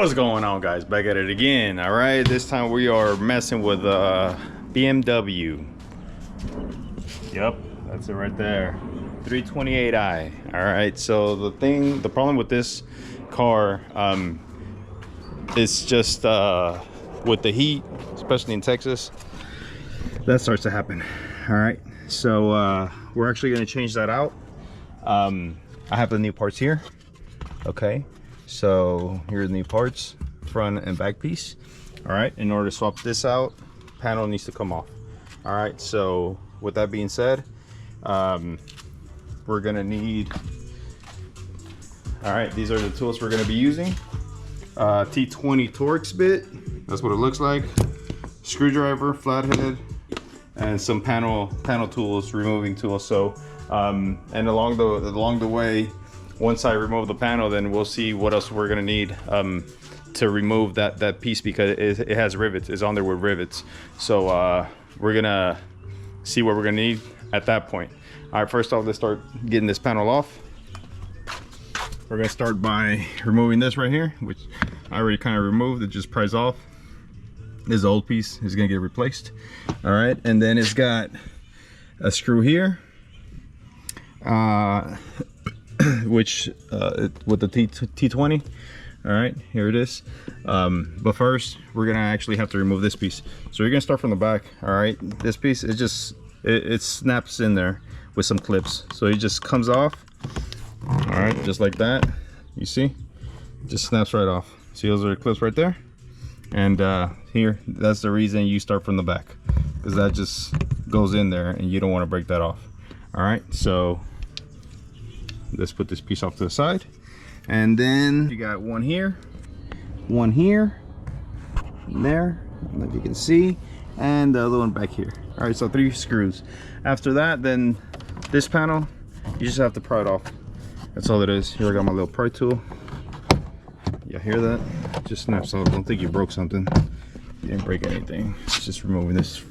What's going on, guys? Back at it again. All right, this time we are messing with BMW. Yep, that's it right there. 328i. All right, so the problem with this car is just with the heat, especially in Texas, that starts to happen. All right, so we're actually going to change that out. I have the new parts here. Okay, so here are the new parts, front and back piece. All right, in order to swap this out, panel needs to come off. All right, so with that being said, we're gonna need, all right, these are the tools we're gonna be using. T20 Torx bit, that's what it looks like. Screwdriver, flathead, and some panel tools, removing tools. So and along the way, once I remove the panel, then we'll see what else we're gonna need to remove that piece, because it has rivets. It's on there with rivets. So we're gonna see what we're gonna need at that point. All right, first off, let's start getting this panel off. We're gonna start by removing this right here, which I already kind of removed. It just pries off. This old piece is gonna get replaced. All right, and then it's got a screw here, which with the T20. All right, here it is. But first we're gonna actually have to remove this piece. So you're gonna start from the back. All right, this piece, it snaps in there with some clips, so it just comes off. All right, just like that. You see, just snaps right off. See, those are the clips right there. And here, that's the reason you start from the back, because that just goes in there and you don't want to break that off. All right, so let's put this piece off to the side. And then you got one here, and there, I don't know if you can see, and the other one back here. All right, so 3 screws. After that, then this panel, you just have to pry it off. That's all it is. Here I got my little pry tool. You hear that? It just snaps off. Don't think you broke something. You didn't break anything. It's just removing this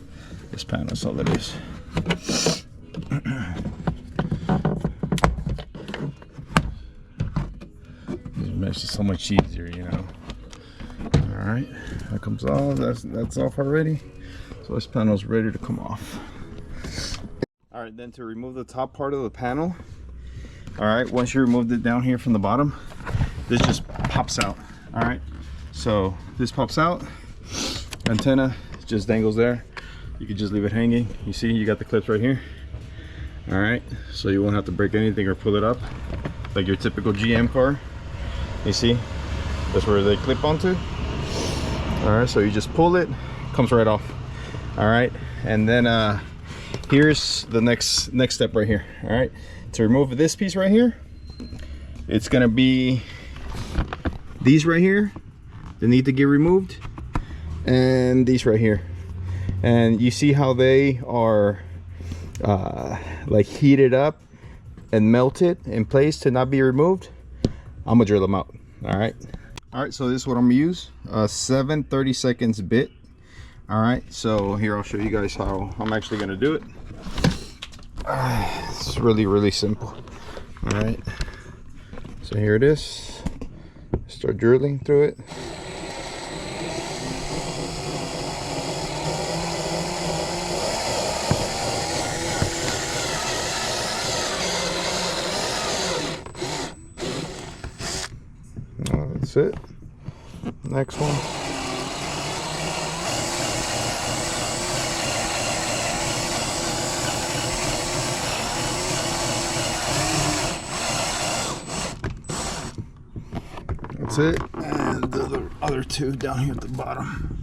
panel. That's all that is. It makes it so much easier, you know. All right, that comes off. That's off already. So this panel's ready to come off. All right, then to remove the top part of the panel. All right, once you removed it down here from the bottom, this just pops out. All right, so this pops out. Antenna just dangles there. You can just leave it hanging. You see, you got the clips right here. All right, so you won't have to break anything or pull it up like your typical GM car. You see, that's where they clip onto. All right, so you just pull it, comes right off. All right, and then here's the next step right here. All right, to remove this piece right here, it's gonna be these right here that need to get removed, and these right here. And you see how they are like heated up and melted in place to not be removed? I'm gonna drill them out. All right, so this is what I'm gonna use, 7 30-second bit. All right, so here I'll show you guys how I'm actually gonna do it. It's really simple. All right, so here it is. Start drilling through it. That's it. Next one. That's it. And the other 2 down here at the bottom.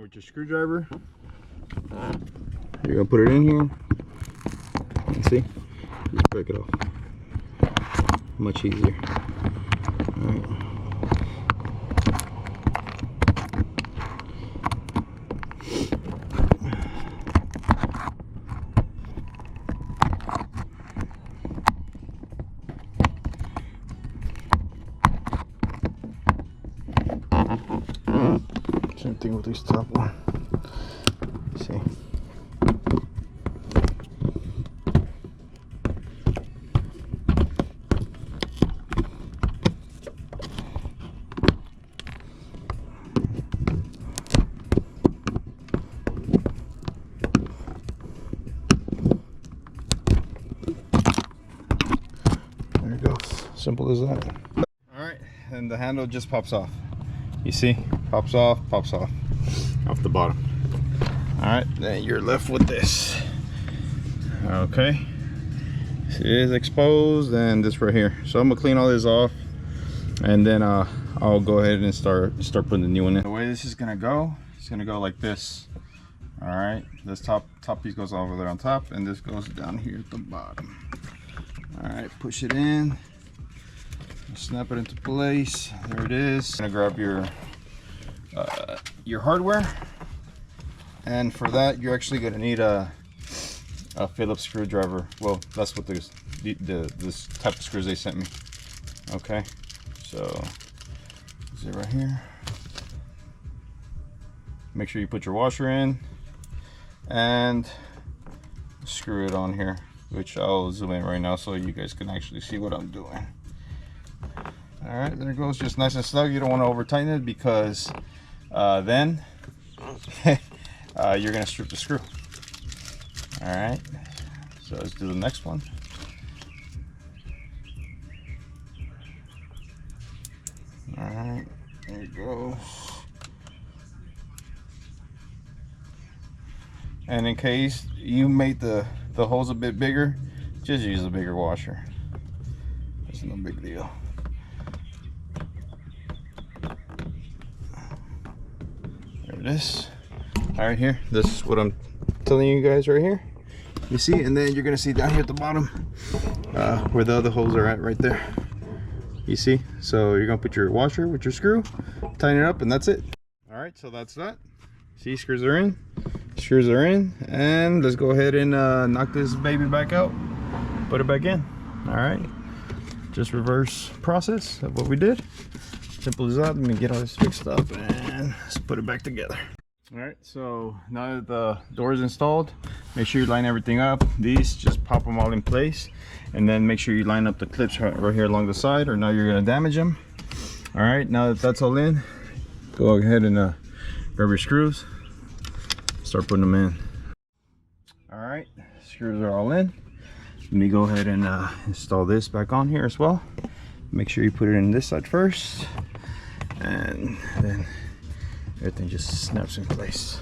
With your screwdriver, you're gonna put it in here and see, just break it off. Much easier. All right. thing with this top one. See. There it goes. Simple as that. All right, and the handle just pops off. You see, pops off the bottom. All right, then you're left with this. Okay, it is exposed, and this right here. So I'm gonna clean all this off, and then I'll go ahead and start putting the new one in. The way this is gonna go, it's gonna go like this. All right, this top piece goes over there on top, and this goes down here at the bottom. All right, push it in, snap it into place. There it is. Gonna grab your hardware, and for that you're actually gonna need a Phillips screwdriver. Well, that's what this type of screws they sent me. Okay, so is it right here? Make sure you put your washer in and screw it on here, which I'll zoom in right now so you guys can actually see what I'm doing. All right, there it goes, just nice and snug. You don't want to over tighten it, because then you're gonna strip the screw. All right, so let's do the next one. All right, there it goes. And in case you made the holes a bit bigger, just use a bigger washer. It's no big deal. There it is. All right, here, this is what I'm telling you guys right here. You see, and then you're gonna see down here at the bottom where the other holes are at, right there. You see, so you're gonna put your washer with your screw, tighten it up, and that's it. All right, so that's that. See, screws are in, and let's go ahead and knock this baby back out, put it back in. All right, just reverse process of what we did. Simple as that. Let me get all this fixed up and let's put it back together. All right, so now that the door is installed, make sure you line everything up. These, just pop them all in place, and then make sure you line up the clips right here along the side, or now you're gonna damage them. All right, now that that's all in, go ahead and grab your screws, start putting them in. All right, screws are all in. Let me go ahead and install this back on here as well. Make sure you put it in this side first, and then everything just snaps in place.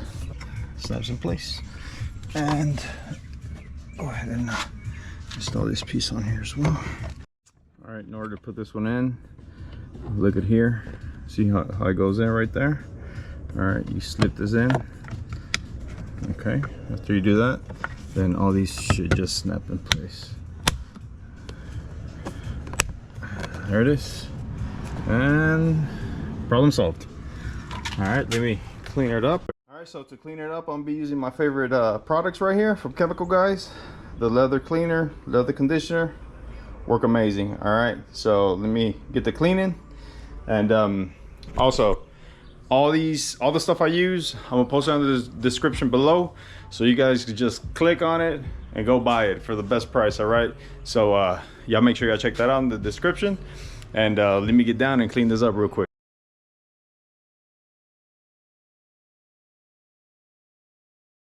And go ahead and install this piece on here as well. All right, in order to put this one in, look at here. See how it goes in right there? All right, you slip this in. Okay, after you do that, then all these should just snap in place. There it is, and problem solved. All right, let me clean it up. All right, so to clean it up, I'm gonna be using my favorite products right here from Chemical Guys. The leather cleaner, leather conditioner, work amazing. All right, so let me get the cleaning, and also all the stuff I use, I'm gonna post it in the description below, so you guys can just click on it and go buy it for the best price. All right, so y'all make sure y'all check that out in the description, and let me get down and clean this up real quick.